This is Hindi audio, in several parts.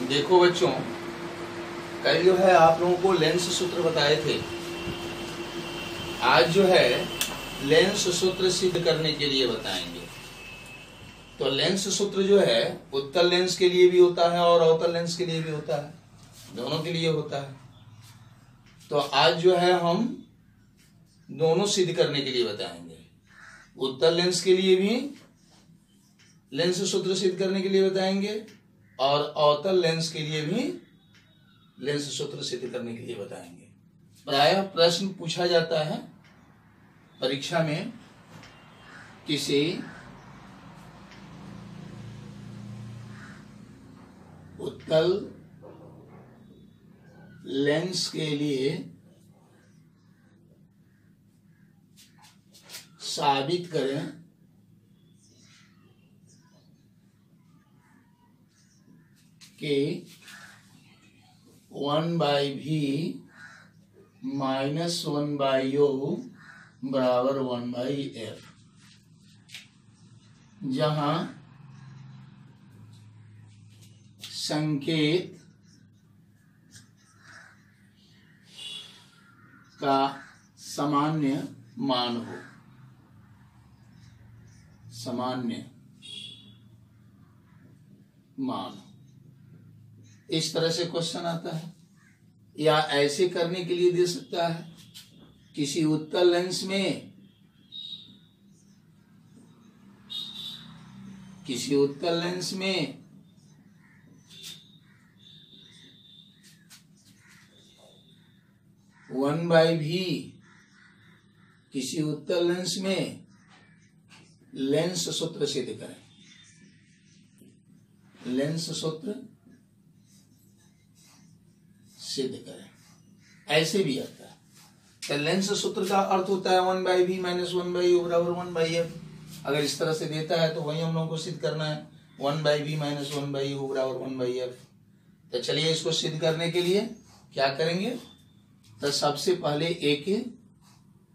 देखो बच्चों, कल जो है आप लोगों को लेंस सूत्र बताए थे। आज जो है लेंस सूत्र सिद्ध करने के लिए बताएंगे। तो लेंस सूत्र जो है उत्तल लेंस के लिए भी होता है और अवतल लेंस के लिए भी होता है, दोनों के लिए होता है। तो आज जो है हम दोनों सिद्ध करने के लिए बताएंगे। उत्तल लेंस के लिए भी लेंस सूत्र सिद्ध करने के लिए बताएंगे और अवतल लेंस के लिए भी लेंस सूत्र सिद्ध करने के लिए बताएंगे। प्रायः प्रश्न पूछा जाता है परीक्षा में, किसी उत्तल लेंस के लिए साबित करें कि 1/v माइनस 1/u बराबर 1/f, जहां संकेत का सामान्य मान हो। सामान्य मान, इस तरह से क्वेश्चन आता है। या ऐसे करने के लिए दे सकता है, किसी उत्तल लेंस में 1/v, किसी उत्तल लेंस में लेंस सूत्र सिद्ध करें। लेंस सूत्र सिद्ध करें, ऐसे भी आता है। तो लेंस सूत्र का अर्थ होता है 1/v माइनस 1/u बराबर 1/f। अगर इस तरह से देता है तो वही हम लोगों को सिद्ध करना है, 1/v माइनस 1/u बराबर 1/f। तो चलिए इसको सिद्ध करने के लिए क्या करेंगे, तो सबसे पहले एक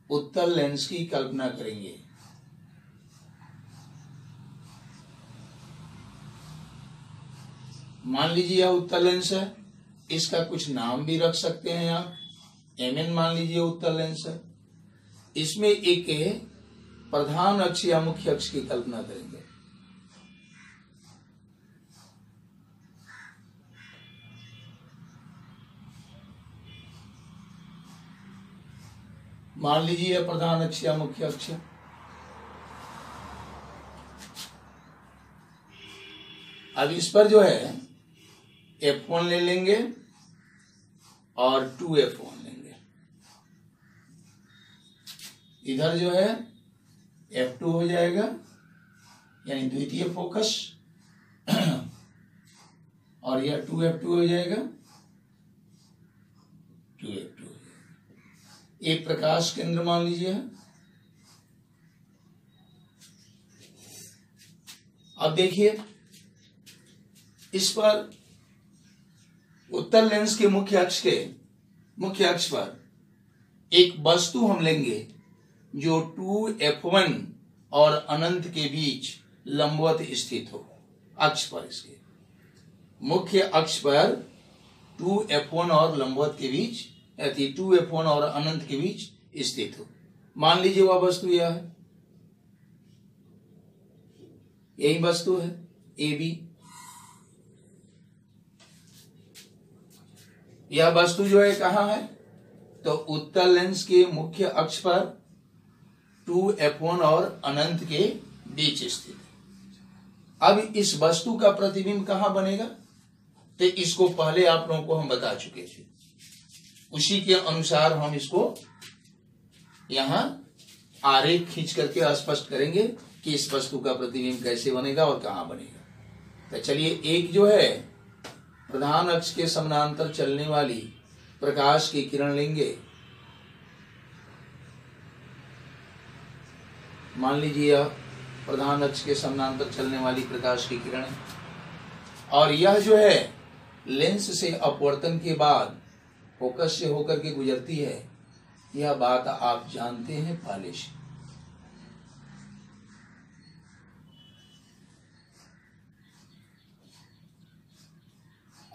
उत्तल लेंस की कल्पना करेंगे। मान लीजिए यह उत्तल लेंस है, इसका कुछ नाम भी रख सकते हैं आप। mn मान लीजिए उत्तल लेंस है। इसमें एक प्रधान अक्ष या मुख्य अक्ष की कल्पना करेंगे। मान लीजिए यह प्रधान अक्ष या मुख्य अक्ष। अब इस पर जो है f1 ले लेंगे और 2f1 लेंगे। इधर जो है f2 हो जाएगा, यानी द्वितीय फोकस, और यह 2f2 हो जाएगा, 2f2 हो जाएगा। एक प्रकाश केंद्र मान लीजिए। अब देखिए, इस पर उत्तल लेंस के मुख्य अक्ष पर एक वस्तु हम लेंगे जो 2f1 और अनंत के बीच लंबवत स्थित हो। अक्ष पर, इसके मुख्य अक्ष पर 2f1 और लंबवत के बीच, 2f1 और अनंत के बीच स्थित हो। मान लीजिए वह वस्तु यह है, यही वस्तु है AB। यह वस्तु जो है कहां है, तो उत्तल लेंस के मुख्य अक्ष पर 2f1 और अनंत के बीच स्थित है। अब इस वस्तु का प्रतिबिंब कहां बनेगा, तो इसको पहले आप लोगों को हम बता चुके थे। उसी के अनुसार हम इसको यहां आरेख खींच करके स्पष्ट करेंगे कि इस वस्तु का प्रतिबिंब कैसे बनेगा और कहां बनेगा। तो चलिए, एक जो है प्रधान अक्ष के समानांतर चलने वाली प्रकाश की किरण लेंगे। मान लीजिए यह प्रधान अक्ष के समानांतर चलने वाली प्रकाश की किरण है, और यह जो है लेंस से अपवर्तन के बाद फोकस से होकर के गुजरती है। यह बात आप जानते हैं पहले से।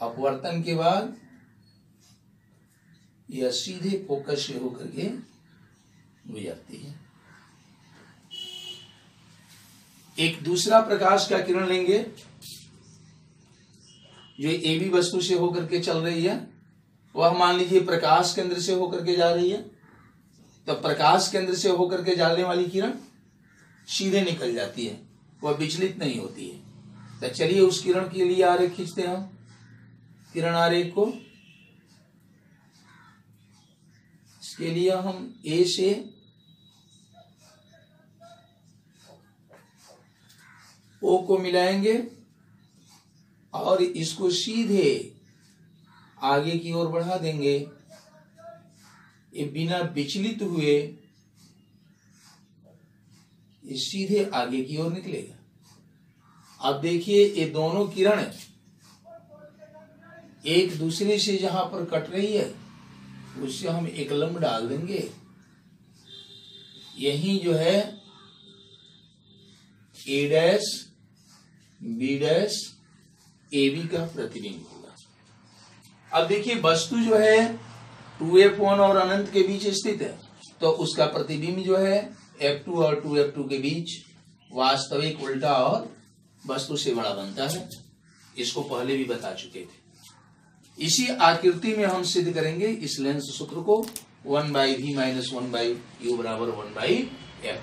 अपवर्तन के बाद यह सीधे फोकस से होकर के गुजरती है। एक दूसरा प्रकाश का किरण लेंगे जो AB वस्तु से होकर के चल रही है, वह मान लीजिए प्रकाश केंद्र से होकर के जा रही है, तो प्रकाश केंद्र से होकर के जाने वाली किरण सीधे निकल जाती है, वह विचलित नहीं होती है। तो चलिए उस किरण के लिए आरेख खींचते हैं हम, किरण आरेख को। इसके लिए हम A से O को मिलाएंगे और इसको सीधे आगे की ओर बढ़ा देंगे। ये बिना विचलित हुए ये सीधे आगे की ओर निकलेगा। अब देखिए ये दोनों किरण एक दूसरे से जहां पर कट रही है उससे हम एक लंब डाल देंगे। यही जो है A dash B dash AB का प्रतिबिंब होगा। अब देखिए वस्तु जो है 2F1 और अनंत के बीच स्थित है, तो उसका प्रतिबिंब जो है F2 और 2F2 के बीच वास्तविक, उल्टा और वस्तु से बड़ा बनता है। इसको पहले भी बता चुके थे। इसी आकृति में हम सिद्ध करेंगे इस लेंस सूत्र को 1/v - 1/u बराबर 1/f।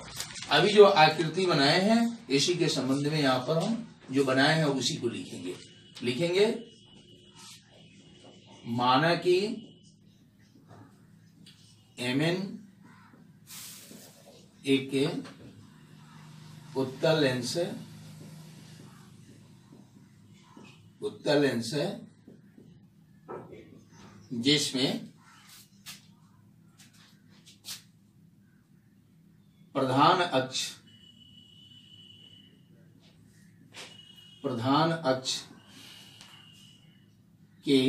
अभी जो आकृति बनाए हैं इसी के संबंध में यहाँ पर हम जो बनाए हैं उसी को लिखेंगे। माना कि Mn एक उत्तल लेंस है जिसमें प्रधान अक्ष के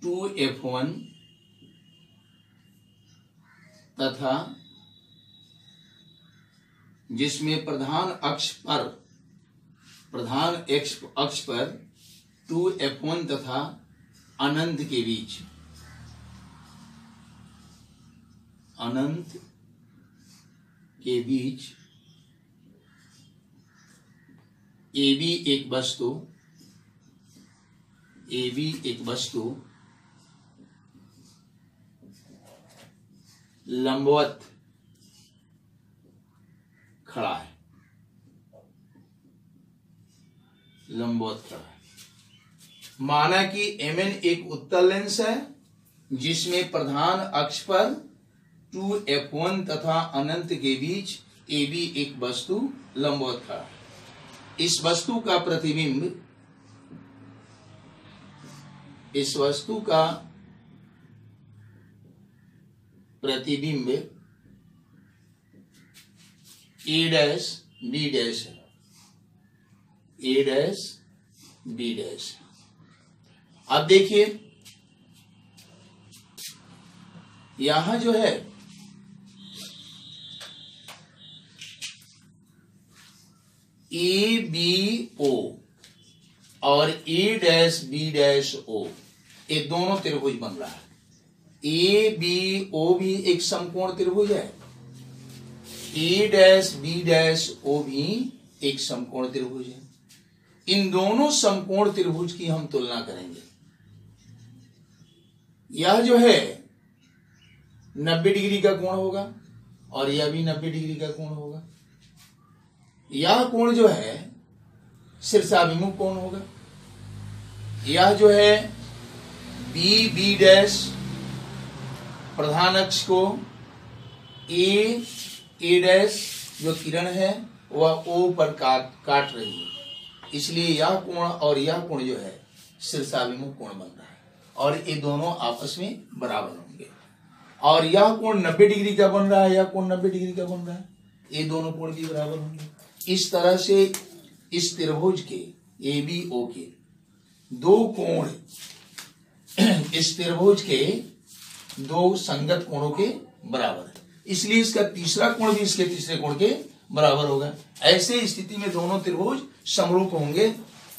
2F1 तथा जिसमें प्रधान अक्ष पर 2F1 तथा अनंत के बीच AB एक वस्तु लंबवत खड़ा है। माना कि Mn एक उत्तल लेंस है जिसमें प्रधान अक्ष पर 2F1 तथा अनंत के बीच AB एक वस्तु लंबवत खड़ा है। इस वस्तु का प्रतिबिंब A डैश B डैश है। A dash B dash. अब देखिए यहां जो है ABO और A dash B dash O ये दोनों त्रिभुज बन रहा है। ABO भी एक समकोण त्रिभुज है, A dash B dash O भी एक समकोण त्रिभुज है। इन दोनों समकोण त्रिभुज की हम तुलना करेंगे। यह जो है 90 डिग्री का कोण होगा और यह भी 90 डिग्री का कोण होगा। यह कोण जो है शीर्षाभिमुख कोण होगा। यह जो है B डैश प्रधान अक्ष को A डैश जो किरण है वह O पर काट रही है, इसलिए यह कोण और यह कोण जो है शीर्षाभिमुख कोण बन रहा है और ये दोनों आपस में बराबर होंगे। और यह कोण 90 डिग्री का बन रहा है, यह कोण 90 डिग्री का बन रहा है, ये दोनों कोण भी बराबर होंगे। इस तरह से इस त्रिभुज के ABO के दो कोण इस त्रिभुज के दो संगत कोणों के बराबर है, इसलिए इसका तीसरा कोण भी इसके तीसरे कोण के बराबर होगा। ऐसे स्थिति में दोनों त्रिभुज समरूप होंगे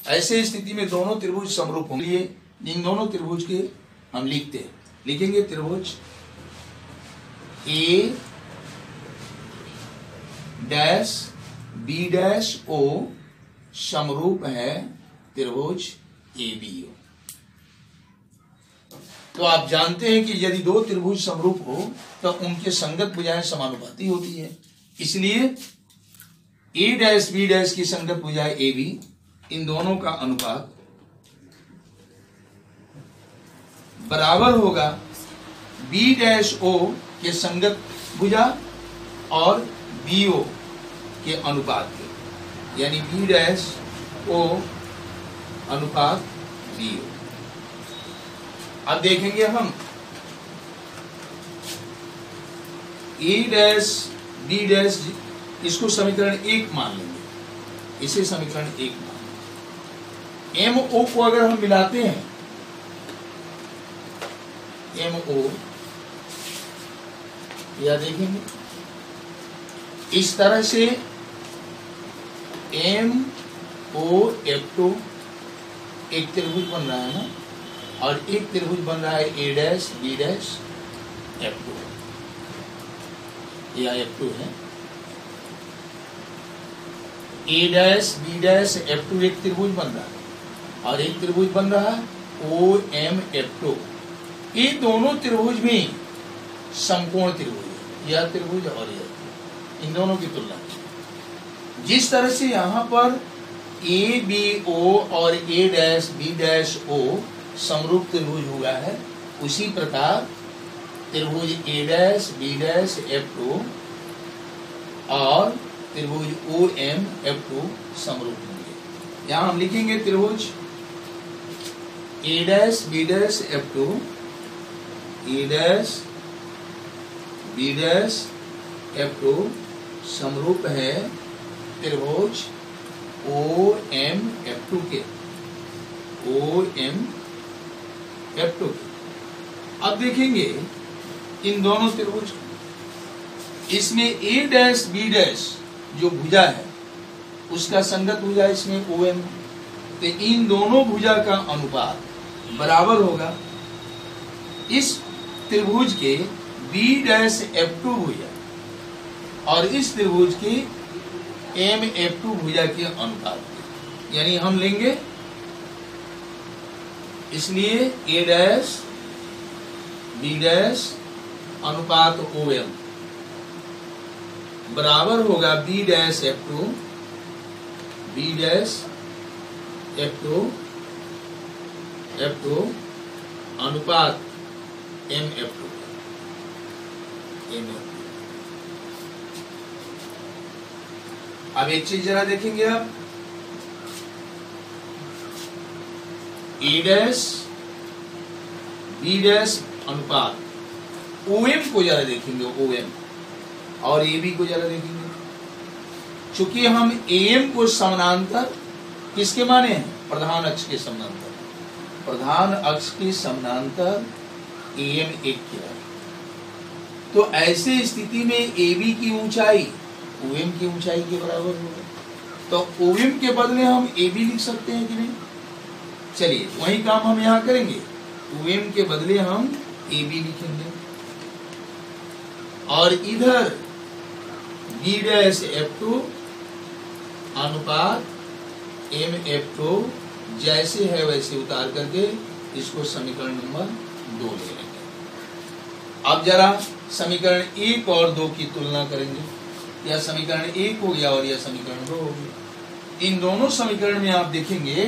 ऐसे स्थिति में दोनों त्रिभुज समरूप होंगे। इन दोनों त्रिभुज के हम लिखते हैं, लिखेंगे त्रिभुज A dash B dash O समरूप है त्रिभुज ए बी ओ। तो आप जानते हैं कि यदि दो त्रिभुज समरूप हो तो उनके संगत भुजाएं समानुपाती होती है। इसलिए ए डैश बी डैश की संगत भुजा ए बी, इन दोनों का अनुपात बराबर होगा बी डैश ओ के संगत भुजा और बी ओ के अनुपात के, यानी बी डैश ओ अनुपात बी ओ। अब देखेंगे हम ए डैश बी डैश, इसको समीकरण 1 मान लेंगे, इसे समीकरण 1 मान लेंगे। एम ओ को अगर हम मिलाते हैं, एम ओ या देखेंगे इस तरह से एम ओ एफ टू एक त्रिभुज बन रहा है ना, और एक त्रिभुज बन रहा है A dash B dash F two, या एफ टू है। A dash B dash F two एक त्रिभुज बन रहा है और एक त्रिभुज बन रहा है ओ एम एफ टू। ये दोनों त्रिभुज भी समकोण त्रिभुज है, यह त्रिभुज और यह, इन दोनों की तुलना जिस तरह से यहां पर ए बी ओ और A dash B dash O समरूप त्रिभुज हुआ है, उसी प्रकार त्रिभुज A dash B dash F two और त्रिभुज ओ एम एफ टू समरूप होंगे। यहां हम लिखेंगे त्रिभुज A dash B dash F two, A dash B dash F two समरूप है त्रिभुज ओ एम एफ टू के, ओ एम एफ टू। अब देखेंगे इन दोनों त्रिभुज, इसमें ए डैश बी डैश जो भुजा है उसका संगत भुजा इसमें ओ एम, तो इन दोनों भुजा का अनुपात बराबर होगा इस त्रिभुज के बी डैश एफ टू भुजा और इस त्रिभुज के एम एफ टू भुजा के अनुपात, यानी हम लेंगे इसलिए ए डैश बी डैश अनुपात ओ एम बराबर होगा B dash F two, B dash F two अनुपात M F two, M F two. अब एक चीज जरा देखेंगे आप, ए डैश बी डैश अनुपात ओ एम को जरा देखेंगे, ओ एम और ए बी को जरा देखेंगे। चूंकि हम ए एम को समानांतर किसके माने हैं, प्रधान अक्ष के समानांतर, प्रधान अक्ष के समानांतर ए एम एक किया, तो ऐसे स्थिति में ए बी की ऊंचाई ओ एम की ऊंचाई के बराबर होगा, तो ओ एम के बदले हम ए बी लिख सकते हैं कि नहीं। चलिए वही काम हम यहां करेंगे, ओ एम के बदले हम ए बी लिखेंगे और इधर बी डैश एफ टू अनुपात एम एफ टू जैसे है वैसे उतार करके इसको समीकरण नंबर 2 ले लेंगे। अब जरा समीकरण 1 और 2 की तुलना करेंगे, यह समीकरण 1 हो गया और यह समीकरण 2 हो गया। इन दोनों समीकरण में आप देखेंगे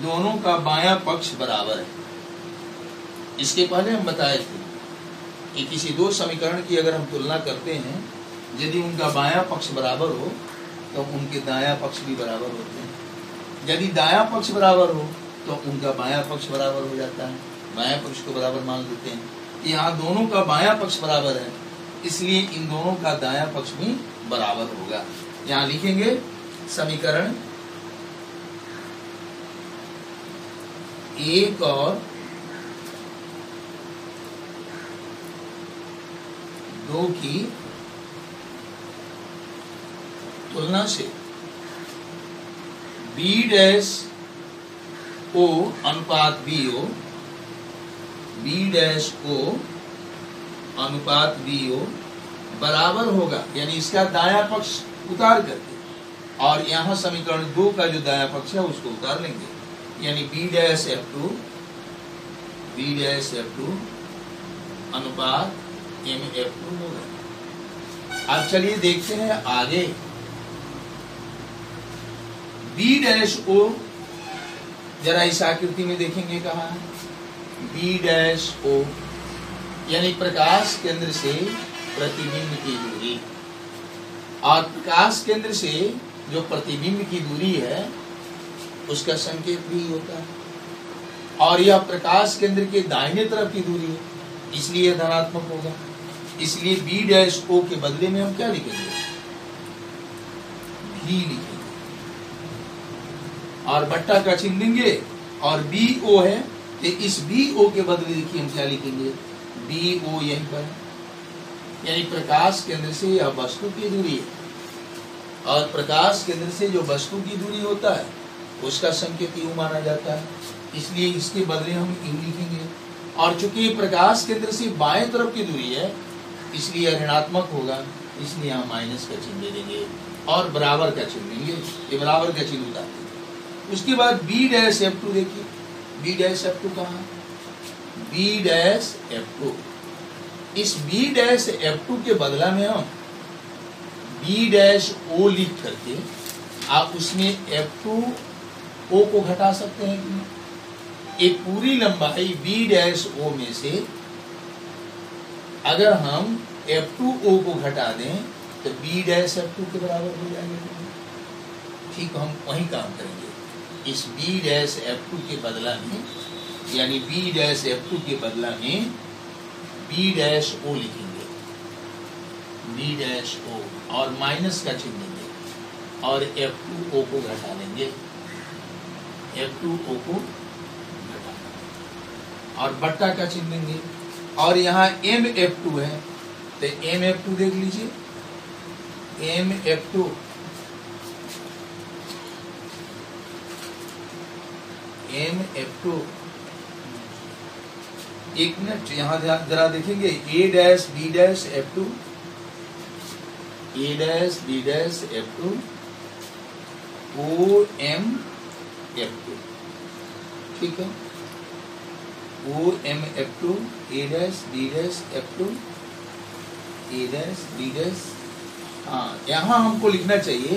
दोनों का बायां पक्ष बराबर है। इसके पहले हम बताए थे कि किसी दो समीकरण की अगर हम तुलना करते हैं, यदि उनका बायां पक्ष बराबर हो तो उनके दायां पक्ष भी बराबर होते हैं। यदि दायां पक्ष बराबर हो तो उनका बायां पक्ष बराबर हो जाता है, बायां पक्ष को बराबर मान लेते हैं। यहाँ दोनों का बायां पक्ष बराबर है, इसलिए इन दोनों का दायां पक्ष भी बराबर होगा। यहाँ लिखेंगे समीकरण 1 और 2 की तुलना से बी डैश ओ अनुपात B O, B dash O अनुपात बी ओ बराबर होगा, यानी इसका दायां पक्ष उतार करके, और यहाँ समीकरण 2 का जो दायां पक्ष है उसको उतार लेंगे, यानी बी डैश एफ टू अनुपात एम एफ टू होगा। अब चलिए देखते हैं आगे। बी डैश ओ जरा इस आकृति में देखेंगे कहाँ है, बी डैश ओ यानी प्रकाश केंद्र से प्रतिबिंब की दूरी, और प्रकाश केंद्र से जो प्रतिबिंब की दूरी है उसका संकेत भी होता है, और यह प्रकाश केंद्र के दाहिने तरफ की दूरी है, इसलिए धनात्मक होगा। इसलिए बी डैश ओ के बदले में हम क्या लिखेंगे, भी लिखेंगे, और बट्टा का चिन्ह देंगे, और बी ओ है तो इस बी ओ के बदले देखिए हम क्या लिखेंगे, बी ओ यहीं पर, यानी प्रकाश केंद्र से यह वस्तु की दूरी है, और प्रकाश केंद्र से जो वस्तु की दूरी होता है उसका संकेत यू माना जाता है, इसलिए इसके बदले हम यू लिखेंगे। और चूंकि प्रकाश केंद्र से बाएं तरफ की दूरी है इसलिए ऋणात्मक होगा, इसलिए हम माइनस का चिन्ह दे देंगे और बराबर का चिन्ह देंगे, ये बराबर का चिन्ह उतार देंगे। उसके बाद बी डैश एफ टू देखिए, बी डैश एफ टू कहाँ है, बी डैश एफ टू, इस बी डैश एफ टू के बदला में हम बी डैश ओ लिख करके आप उसमें एफ टू ओ को घटा सकते हैं कि एक पूरी लंबाई बी डैश ओ में से अगर हम F2O को घटा दें तो बी डैश F2 के बराबर हो जाएगा। ठीक, हम वही काम करेंगे, इस बी डैश F2 के बदला में, यानी बी डैश F2 के बदला में बी डैश O लिखेंगे, बी डैश O, और माइनस का चिन्ह देंगे और F2O को घटा लेंगे, F2O को और बट्टा का चिन्ह देंगे, और यहाँ MF2 है तो MF2 देख लीजिए, MF2 एक मिनट यहाँ जरा देखेंगे, A dash B dash F2, A dash B dash F2 OM F2, ठीक है, OM F2 A dash B dash F2 A dash B dash, हाँ यहाँ हमको लिखना चाहिए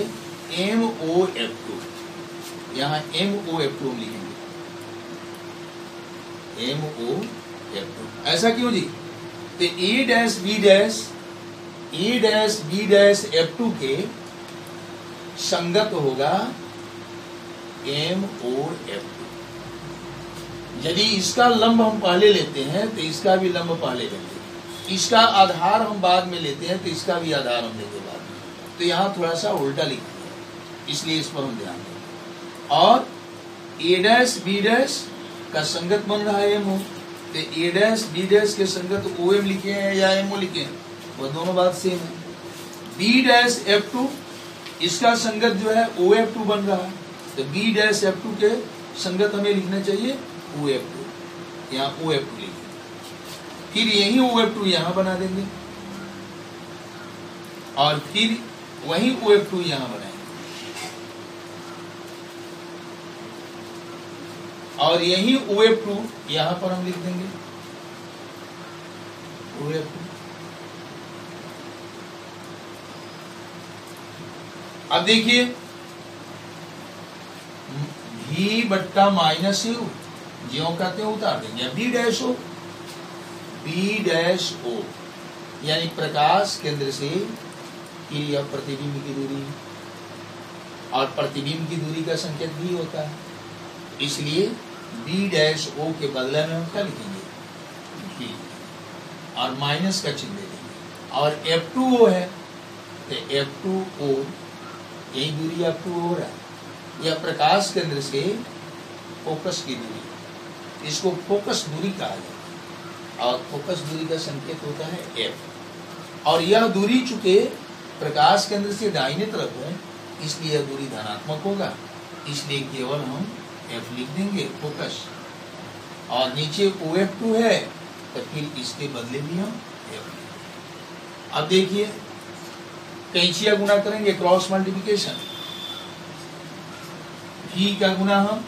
MOF2, यहाँ MOF2 हम लिखेंगे, MOF2, ऐसा क्यों जी, तो A dash B dash F2 के संगत होगा MOF2। यदि इसका लंब हम पहले लेते हैं तो इसका भी लंब पहले लेंगे, इसका आधार हम बाद में लेते हैं तो इसका भी आधार हम लेंगे बाद में, तो यहाँ थोड़ा सा उल्टा लिखा है, इसलिए इस पर हम ध्यान देंगे। और A डैश B डैश का संगत बन रहा है MO, तो A डैश B डैश के संगत OM लिखे हैं या MO लिखे हैं, वह दोनों बात सेम है। B डैश F2 इसका संगत जो है OF2 बन रहा है, तो B डैश F2 के संगत हमें लिखना चाहिए OF2, यहाँ OF2 लिखेंगे, फिर यही OF2 यहाँ बना देंगे और फिर वही OF2 यहाँ बनाएंगे और यही OF2 यहाँ पर हम लिख देंगे OF2। अब देखिए V बट्टा माइनस U ज्यों कहते हैं उतार देंगे, B dash O, B dash O यानी प्रकाश केंद्र से यह प्रतिबिंब की दूरी है और प्रतिबिंब की दूरी का संकेत भी होता है, इसलिए B डैश O के बदले में हम क्या लिखेंगे B और माइनस का चिन्ह दे देंगे, और F2O है तो F2O, यही दूरी F2O हो रहा है, यह प्रकाश केंद्र से फोकस की दूरी, इसको फोकस दूरी कहा जाता है और फोकस दूरी का संकेत होता है F, और यह दूरी चूंकि प्रकाश केंद्र से दाहिने तरफ है इसलिए यह दूरी धनात्मक होगा, इसलिए केवल हम F लिख देंगे फोकस, और नीचे OF2 है तो फिर इसके बदले भी हम F। अब देखिए कैंचिया गुना करेंगे, क्रॉस मल्टीप्लिकेशन, V का गुना हम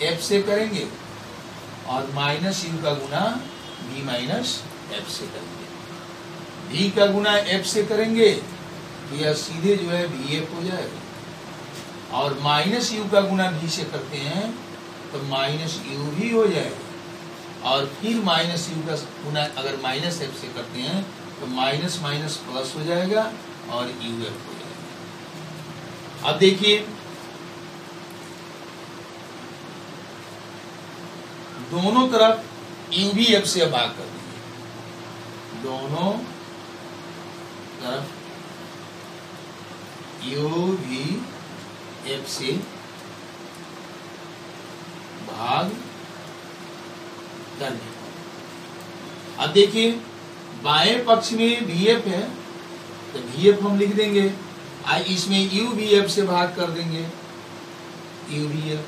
F से करेंगे और माइनस U का गुना V माइनस F से करेंगे। V का गुना F से करेंगे तो यह सीधे जो है VF हो जाएगा, और माइनस U का गुना V से करते हैं तो माइनस UV हो जाएगा, और फिर माइनस U का गुना अगर माइनस F से करते हैं तो माइनस माइनस प्लस हो जाएगा और UF हो जाएगा। अब देखिए दोनों तरफ UVF से भाग कर देंगे, दोनों तरफ UVF से भाग करने। अब देखिए बाएं पक्ष में VF है तो VF हम लिख देंगे, इसमें UVF से भाग कर देंगे UVF।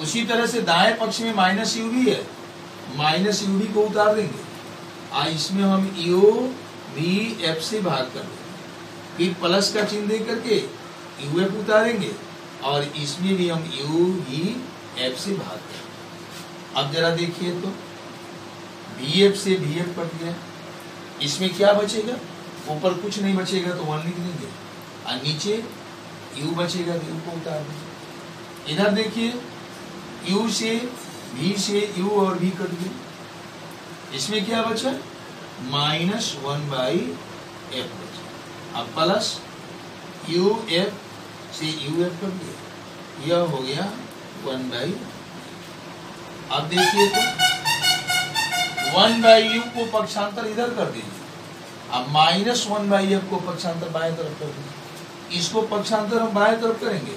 उसी तरह से दाएं पक्ष में माइनस UV है, माइनस UV को उतार देंगे, इसमें हम UVF से भाग कर देंगे, फिर प्लस का चिन्ह दे करके UF उतारेंगे और इसमें भी हम UVF से भाग करेंगे। अब जरा देखिए तो VF से VF कट गया, इसमें क्या बचेगा, ऊपर कुछ नहीं बचेगा तो 1 लिख देंगे, और नीचे U बचेगा तो U को उतार देंगे। इधर देखिए U से V से U और V कट गए, इसमें क्या बचा, माइनस 1/F बचा, अब प्लस UF से UF कट गया, यह हो गया 1/। अब देखिए तो 1/U को पक्षांतर इधर कर दीजिए, अब माइनस 1/F को पक्षांतर बाएं तरफ कर दीजिए, इसको पक्षांतर हम बाएं तरफ करेंगे,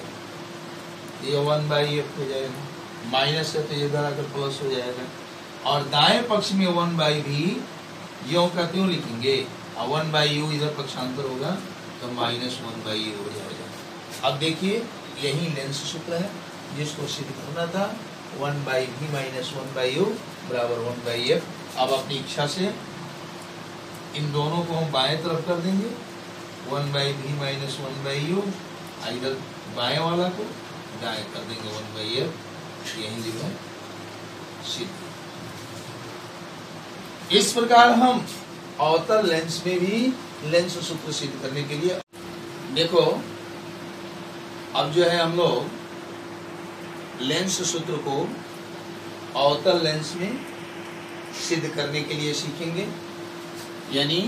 ये 1/F हो जाएगा, माइनस है तो इधर आकर प्लस हो जाएगा, और दाएं पक्ष में 1/V यों का त्यों लिखेंगे, और 1/U इधर पक्षांतर होगा तो माइनस 1/U हो जाएगा। अब देखिए यही लेंस सूत्र है जिसको सिद्ध करना था, 1/V माइनस 1/U बराबर 1/F। अब अपनी इच्छा से इन दोनों को हम बाएं तरफ कर देंगे, 1/V माइनस 1/U, इधर बाएं वाला को दाएं कर देंगे 1/F, यही जो है सिद्ध। इस प्रकार हम अवतल लेंस में भी लेंस सूत्र सिद्ध करने के लिए, देखो अब जो है हम लोग लेंस सूत्र को अवतल लेंस में सिद्ध करने के लिए सीखेंगे। यानी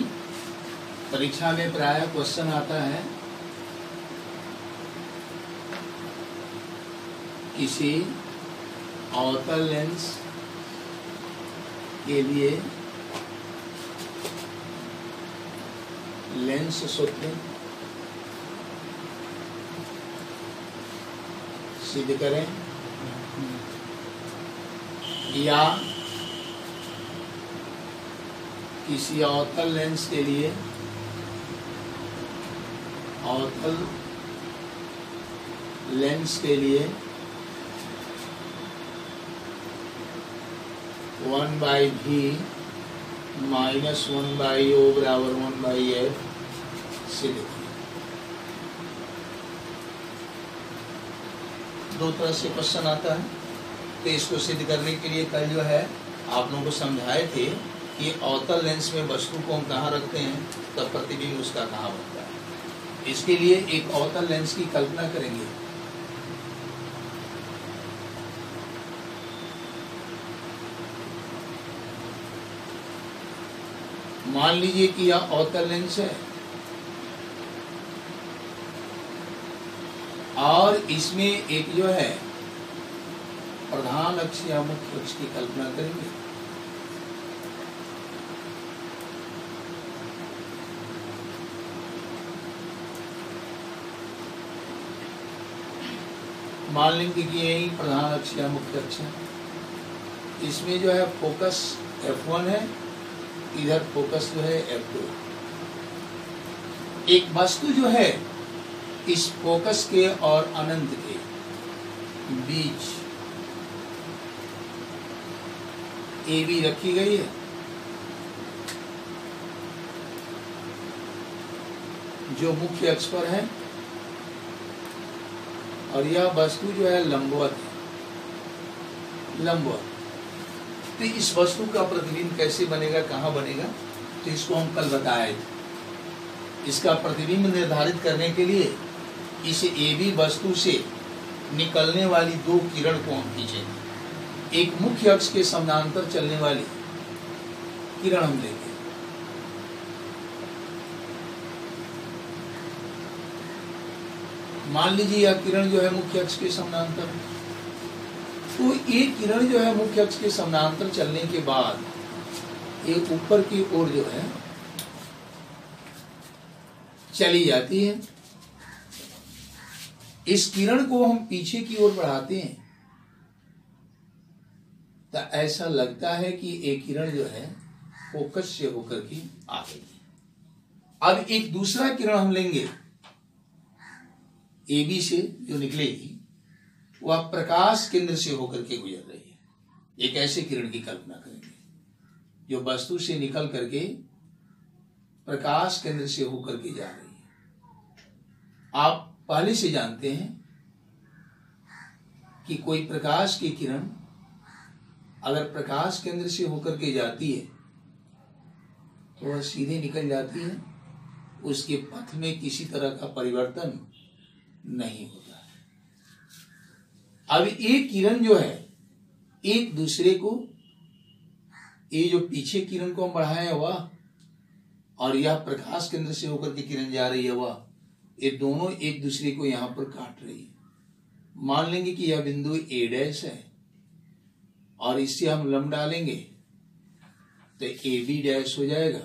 परीक्षा में प्रायः क्वेश्चन आता है, किसी अवतल लेंस के लिए लेंस सूत्र सिद्ध करें, या किसी अवतल लेंस के लिए अवतल लेंस के लिए 1/V माइनस 1/O बराबर 1/F सिद्ध किया। दो तरह से क्वेश्चन आता है, तो इसको सिद्ध करने के लिए कल जो है आप लोगों को समझाए थे कि अवतल लेंस में वस्तु को हम कहाँ रखते हैं तो प्रतिबिंब उसका कहाँ बनता है। इसके लिए एक अवतल लेंस की कल्पना करेंगे। मान लीजिए कि यह अवतल लेंस है और इसमें एक जो है प्रधान अक्ष या मुख्य अक्ष की कल्पना करेंगे। मान लेंगे कि यही प्रधान अक्ष या मुख्य अक्ष है। इसमें जो है फोकस F1 है, इधर फोकस जो है F2। एक वस्तु जो है इस फोकस के और अनंत के बीच ए बी रखी गई है, जो मुख्य अक्ष पर है, और यह वस्तु जो है लंबवत है, लंबवत। तो इस वस्तु का प्रतिबिंब कैसे बनेगा, कहाँ बनेगा, तो इसको हम कल बताए थे। इसका प्रतिबिंब निर्धारित करने के लिए इस ए बी वस्तु से निकलने वाली दो किरण को हम खींचेंगे। एक मुख्य अक्ष के समानांतर चलने वाली किरण हम लेंगे, मान लीजिए यह किरण जो है मुख्य अक्ष के समानांतर है। तो एक किरण जो है मुख्य अक्ष के समानांतर चलने के बाद एक ऊपर की ओर जो है चली जाती है। इस किरण को हम पीछे की ओर बढ़ाते हैं तो ऐसा लगता है कि एक किरण जो है फोकस से होकर के आ गई। अब एक दूसरा किरण हम लेंगे ए बी से जो निकलेगी, वह प्रकाश केंद्र से होकर के गुजर रही है। एक ऐसे किरण की कल्पना करेंगे जो वस्तु से निकल करके प्रकाश केंद्र से होकर के जा रही है। आप पहले से जानते हैं कि कोई प्रकाश की किरण अगर प्रकाश केंद्र से होकर के जाती है तो वह सीधे निकल जाती है, उसके पथ में किसी तरह का परिवर्तन नहीं होता है। अब एक किरण जो है एक दूसरे को, ये जो पीछे किरण को हम बढ़ाए हैं वह, और यह प्रकाश केंद्र से होकर के किरण जा रही है वह, ये दोनों एक दूसरे को यहां पर काट रही है। मान लेंगे कि यह बिंदु ए डैश है और इससे हम लंब डालेंगे तो ए बी डैश हो जाएगा,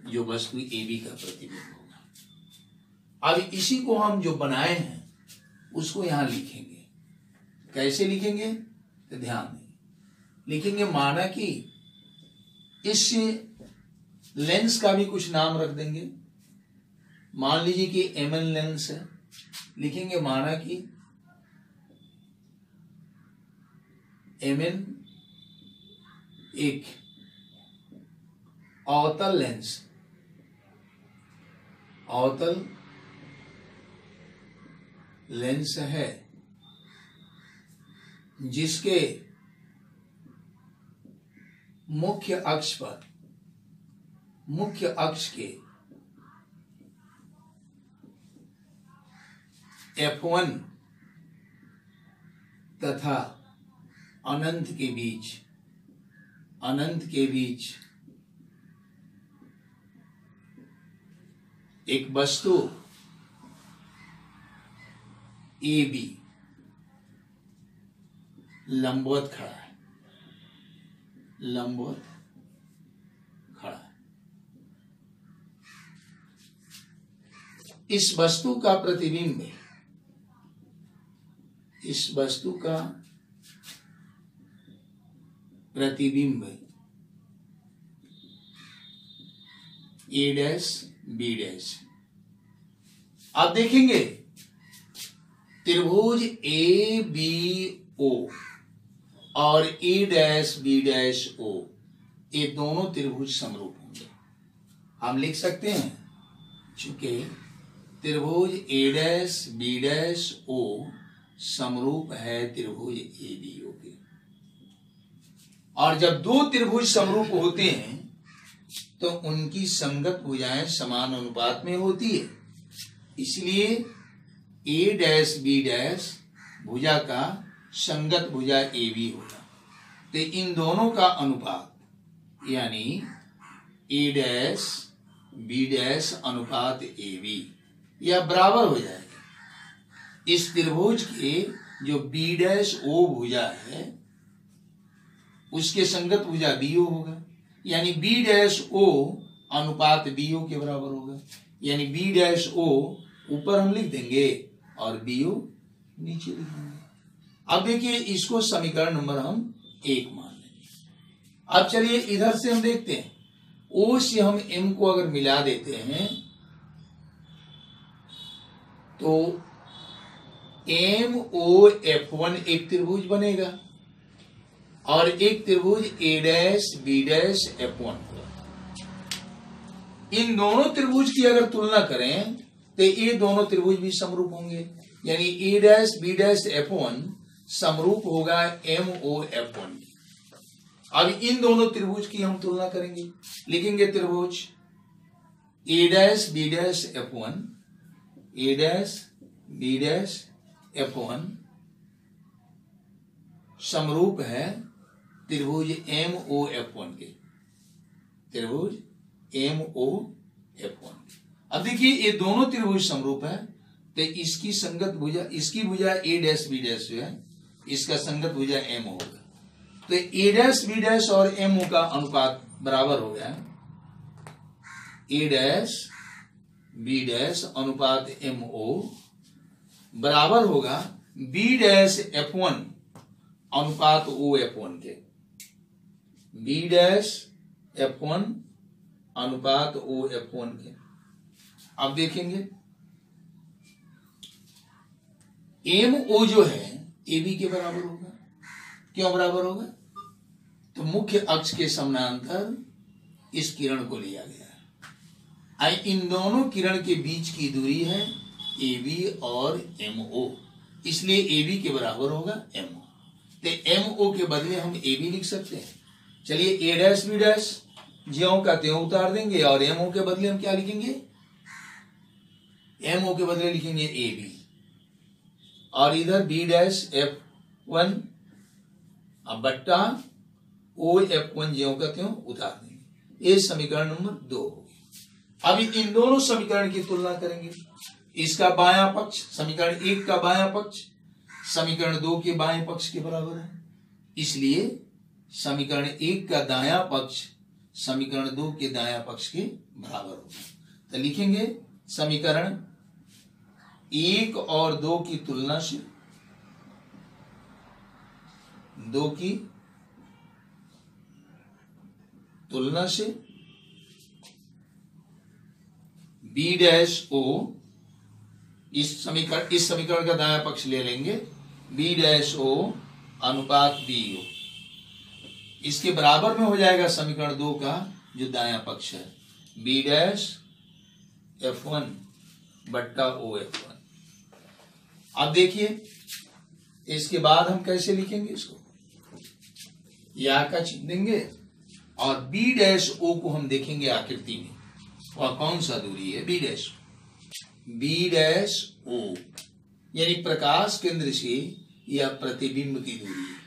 जो वस्तु ए बी का प्रतिबिंब होगा। अब इसी को हम जो बनाए हैं उसको यहां लिखेंगे। कैसे लिखेंगे तो ध्यान दें, लिखेंगे माना कि इस लेंस का भी कुछ नाम रख देंगे। मान लीजिए कि एमएन लेंस है, लिखेंगे माना कि एमएन एक अवतल लेंस, अवतल लेंस है जिसके मुख्य अक्ष पर, मुख्य अक्ष के F1 तथा अनंत के बीच, अनंत के बीच एक वस्तु ए बी लंबवत खड़ा है, लंबवत खड़ा है। इस वस्तु का प्रतिबिंब, इस वस्तु का प्रतिबिंब ए डैश बी डैश। आप देखेंगे त्रिभुज ए बी ओ और ए डैश बी डैश ओ, ये दोनों त्रिभुज समरूप होंगे। हम लिख सकते हैं चूंकि त्रिभुज A dash B dash O समरूप है त्रिभुज ए बी ओ के। और जब दो त्रिभुज समरूप होते हैं तो उनकी संगत भुजाएं समान अनुपात में होती है। इसलिए ए डैश बी डैश भुजा का संगत भुजा ए बी होगा। तो इन दोनों का अनुपात यानी ए डैश बी डैश अनुपात ए बी यह बराबर हो जाएगा इस त्रिभुज के जो बी डैश ओ भुजा है उसके संगत भुजा बी ओ होगा। यानी बी डैश ओ अनुपात बी ओ के बराबर होगा। यानी बी डैश ओ ऊपर हम लिख देंगे और बी ओ नीचे लिख देंगे। अब देखिए इसको समीकरण नंबर हम 1 मान लेंगे। अब चलिए इधर से हम देखते हैं, ओ से हम एम को अगर मिला देते हैं तो एम ओ F1 एक त्रिभुज बनेगा। और एक त्रिभुज A dash B dash F1 होगा। इन दोनों त्रिभुज की अगर तुलना करें तो ये दोनों त्रिभुज भी समरूप होंगे, यानी ए डैश बी डैश F1 समरूप होगा MO F1 की। अब इन दोनों त्रिभुज की हम तुलना करेंगे, लिखेंगे त्रिभुज A dash B dash F1, A dash B dash F1 समरूप है त्रिभुज MO F1 के, त्रिभुज MO F1। अब देखिए ये दोनों त्रिभुज समरूप है तो इसकी संगत भुजा, इसकी भुजा ए डैश बी डैश जो है इसका संगत भुजा M होगा। तो ए डैश बी डैश और MO का अनुपात बराबर हो गया, ए डैश बी डैश अनुपात MO बराबर होगा बी डैश F1 अनुपात O F1 के, बी डैश F1 अनुपात O F1 के। अब देखेंगे MO जो है AB के बराबर होगा। क्यों बराबर होगा? तो मुख्य अक्ष के समानांतर इस किरण को लिया गया है। इन दोनों किरण के बीच की दूरी है AB और MO, इसलिए AB के बराबर होगा MO। तो MO के बदले हम AB लिख सकते हैं। चलिए ए डैश बी डैश ज्यों का त्यों उतार देंगे और MO के बदले हम क्या लिखेंगे? MO के बदले लिखेंगे AB और इधर बी डैश F1 अब बट्टा O F1 ज्यों का त्यों उतार देंगे। ये समीकरण नंबर 2 हो गया। अब इन दोनों समीकरण की तुलना करेंगे। इसका बायां पक्ष समीकरण 1 का बायां पक्ष समीकरण 2 के बाएं पक्ष के बराबर है, इसलिए समीकरण 1 का दायां पक्ष समीकरण 2 के दायां पक्ष के बराबर होगा। तो लिखेंगे समीकरण 1 और 2 की तुलना से, 2 की तुलना से बी डैश ओ, इस समीकरण का दायां पक्ष ले लेंगे, बी डैश ओ अनुपात बी ओ, इसके बराबर में हो जाएगा समीकरण 2 का जो दायां पक्ष है बी डैश F1 बट्टा O F1। अब देखिए इसके बाद हम कैसे लिखेंगे इसको, या का चिन्ह देंगे और बी डैश ओ को हम देखेंगे आकृति में और कौन सा दूरी है बी डैश ओ, यानी प्रकाश केंद्र से या प्रतिबिंब की दूरी है।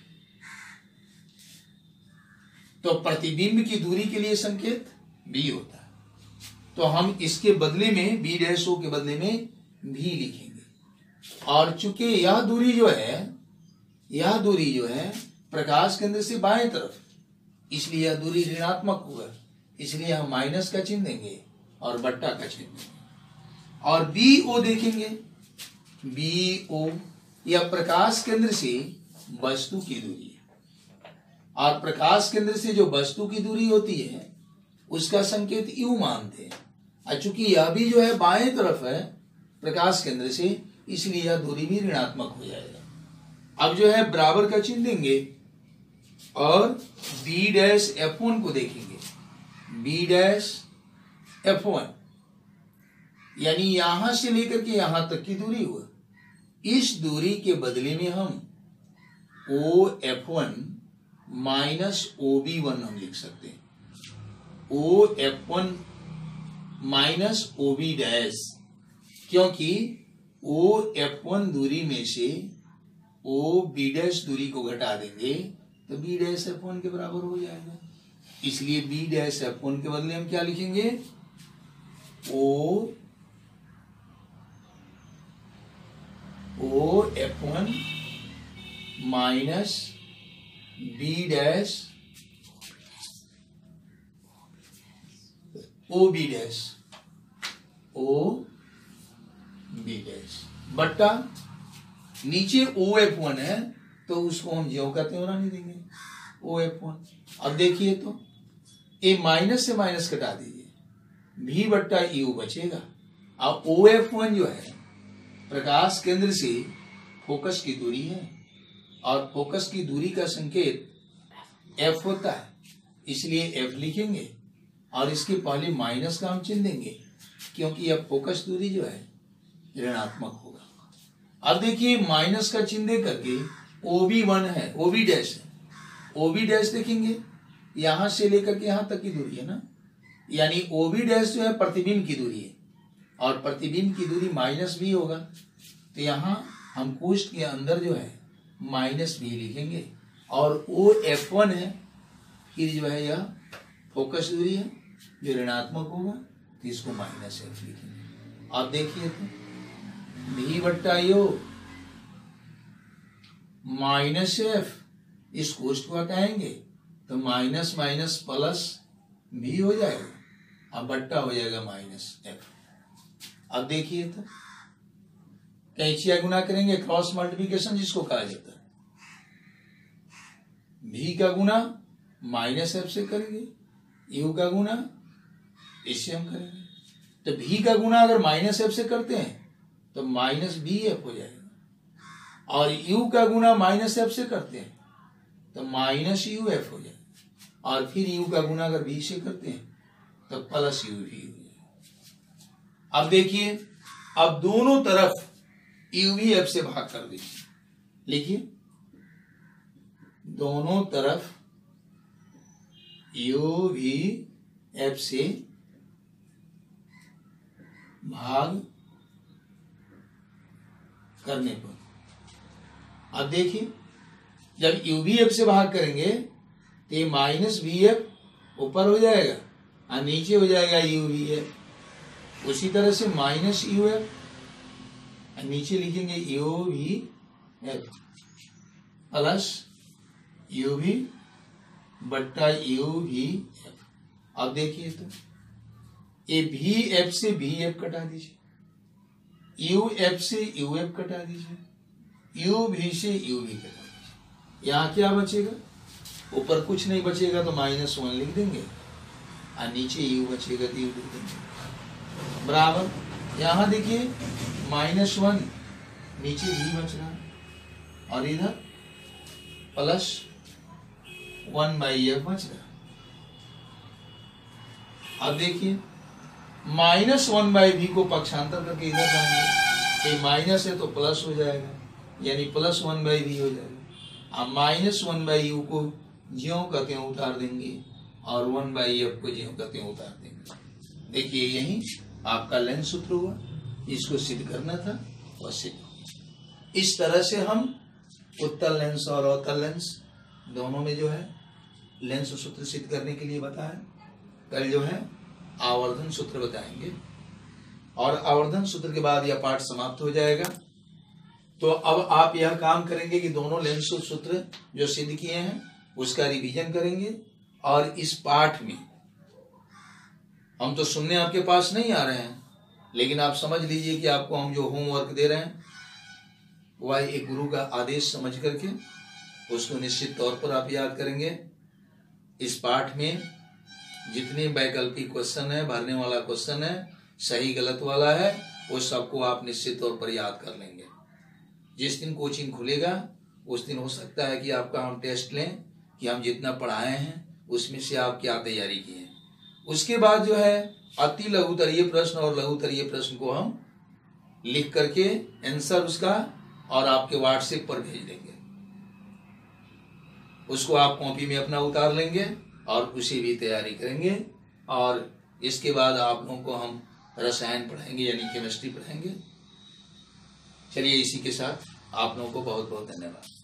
तो प्रतिबिंब की दूरी के लिए संकेत बी होता है, तो हम इसके बदले में बी डैश ओ के बदले में भी लिखेंगे। और चूंकि यह दूरी जो है प्रकाश केंद्र से बाएं तरफ, इसलिए यह दूरी ऋणात्मक होगा, इसलिए हम माइनस का चिन्ह देंगे और बट्टा का चिन्ह देंगे। और बी ओ देखेंगे, बी ओ यह प्रकाश केंद्र से वस्तु की दूरी है और प्रकाश केंद्र से जो वस्तु की दूरी होती है उसका संकेत यू मानते हैं। और चूंकि यह भी जो है बाएं तरफ है प्रकाश केंद्र से, इसलिए यह दूरी भी ऋणात्मक हो जाएगा। अब जो है बराबर का चिन्ह देंगे और बी डैश F1 को देखेंगे, बी डैश F1 यानी यहां से लेकर के यहां तक की दूरी हुआ, इस दूरी के बदले में हम O F1 माइनस OB1 हम लिख सकते हैं, O F1 minus OB dash, क्योंकि O F1 दूरी में से OB डैश दूरी को घटा देंगे तो बी डैश F1 के बराबर हो जाएगा। इसलिए बी डैश F1 के बदले हम क्या लिखेंगे, O F1 minus B dash OB dash बट्टा नीचे OF1 है तो उसको हम ज्यों का त्यों रहने देंगे OF1। अब देखिए तो ए माइनस से माइनस कटा दीजिए, भी बट्टा यू बचेगा। अब OF1 जो है प्रकाश केंद्र से फोकस की दूरी है और फोकस की दूरी का संकेत एफ होता है, इसलिए एफ लिखेंगे और इसके पहले माइनस का हम चिन्ह देंगे क्योंकि अब फोकस दूरी जो है ऋणात्मक होगा। अब देखिए माइनस का चिन्ह दे करके OB1 है, OB डैश है, OB डैश देखेंगे यहां से लेकर के यहां तक की दूरी है ना, यानी OB डैश जो है प्रतिबिंब की दूरी है और प्रतिबिंब की दूरी माइनस भी होगा, तो यहां हम कोष्ठ के अंदर जो है माइनस भी लिखेंगे और OF1 है, फिर जो है यह फोकस दूरी है जो ऋणात्मक होगा, तो इसको माइनस एफ लिखेंगे। आप देखिए तो भी बट्टा यो माइनस एफ, इस कोष्ठ को हटाएंगे तो माइनस माइनस प्लस भी हो जाएगा, अब बट्टा हो जाएगा माइनस एफ। अब देखिए तो कैंचिया गुना करेंगे, क्रॉस मल्टीप्लिकेशन जिसको कहा जाता है, भी का गुना माइनस एफ से करेंगे, यू का गुना इससे हम करेंगे, तो भी का गुना अगर माइनस एफ से करते हैं तो माइनस बी एफ हो जाएगा और यू का गुना माइनस एफ से करते हैं तो माइनस यू एफ हो जाएगा और फिर यू का गुना अगर बी से करते हैं तो प्लस यू भी हो जाएगा। अब देखिए अब दोनों तरफ यू भी एफ से भाग कर दीजिए, लिखिए दोनों तरफ यू भी एफ से भाग करने पर, अब देखिए जब यू भी एफ से भाग करेंगे तो ये माइनस बी एफ ऊपर हो जाएगा और नीचे हो जाएगा यू भी एफ। उसी तरह से माइनस यू एफ नीचे लिखेंगे यू भी एफ प्लस यू भी बट्टा यू भी एफ। अब देखिए तो ये भी एफ से भी एफ कटा दीजिए, यू एफ से यू एफ कटा दीजिए, यू भी से यू भी कटा दीजिए। यहाँ क्या बचेगा, ऊपर कुछ नहीं बचेगा तो -1 लिख देंगे और नीचे यू बचेगा तो यू लिख देंगे बराबर। यहाँ देखिए -1 नीचे भी बच रहा है और इधर +1/f बच रहा है। अब देखिए -1/v को पक्षांतर करके इधर लाएंगे, ये माइनस है तो प्लस हो जाएगा यानी +1/v हो जाएगा। अब -1/u को ज्यों का त्यों उतार देंगे और 1/f को ज्यों का त्यों उतार देंगे। देखिए यही आपका लेंस सूत्र हुआ, इसको सिद्ध करना था और सिद्ध हो गया। इस तरह से हम उत्तल लेंस और अवतल लेंस दोनों में जो है लेंस सूत्र सिद्ध करने के लिए बताया। कल जो है आवर्धन सूत्र बताएंगे और आवर्धन सूत्र के बाद यह पाठ समाप्त हो जाएगा। तो अब आप यह काम करेंगे कि दोनों लेंस सूत्र जो सिद्ध किए हैं उसका रिवीजन करेंगे और इस पाठ में हम तो सुनने आपके पास नहीं आ रहे हैं, लेकिन आप समझ लीजिए कि आपको हम जो होमवर्क दे रहे हैं वह एक गुरु का आदेश समझ करके उसको निश्चित तौर पर आप याद करेंगे। इस पाठ में जितने वैकल्पिक क्वेश्चन है, भरने वाला क्वेश्चन है, सही गलत वाला है, वो सबको आप निश्चित तौर पर याद कर लेंगे। जिस दिन कोचिंग खुलेगा उस दिन हो सकता है कि आपका हम टेस्ट लें कि हम जितना पढ़ाए हैं उसमें से आप क्या तैयारी किए हैं। उसके बाद जो है अति लघुतरीय प्रश्न और लघुतरीय प्रश्न को हम लिख करके आंसर उसका और आपके व्हाट्सएप पर भेज देंगे। उसको आप कॉपी में अपना उतार लेंगे और उसी भी तैयारी करेंगे और इसके बाद आप लोगों को हम रसायन पढ़ाएंगे यानी केमिस्ट्री पढ़ाएंगे। चलिए इसी के साथ आप लोगों को बहुत बहुत धन्यवाद।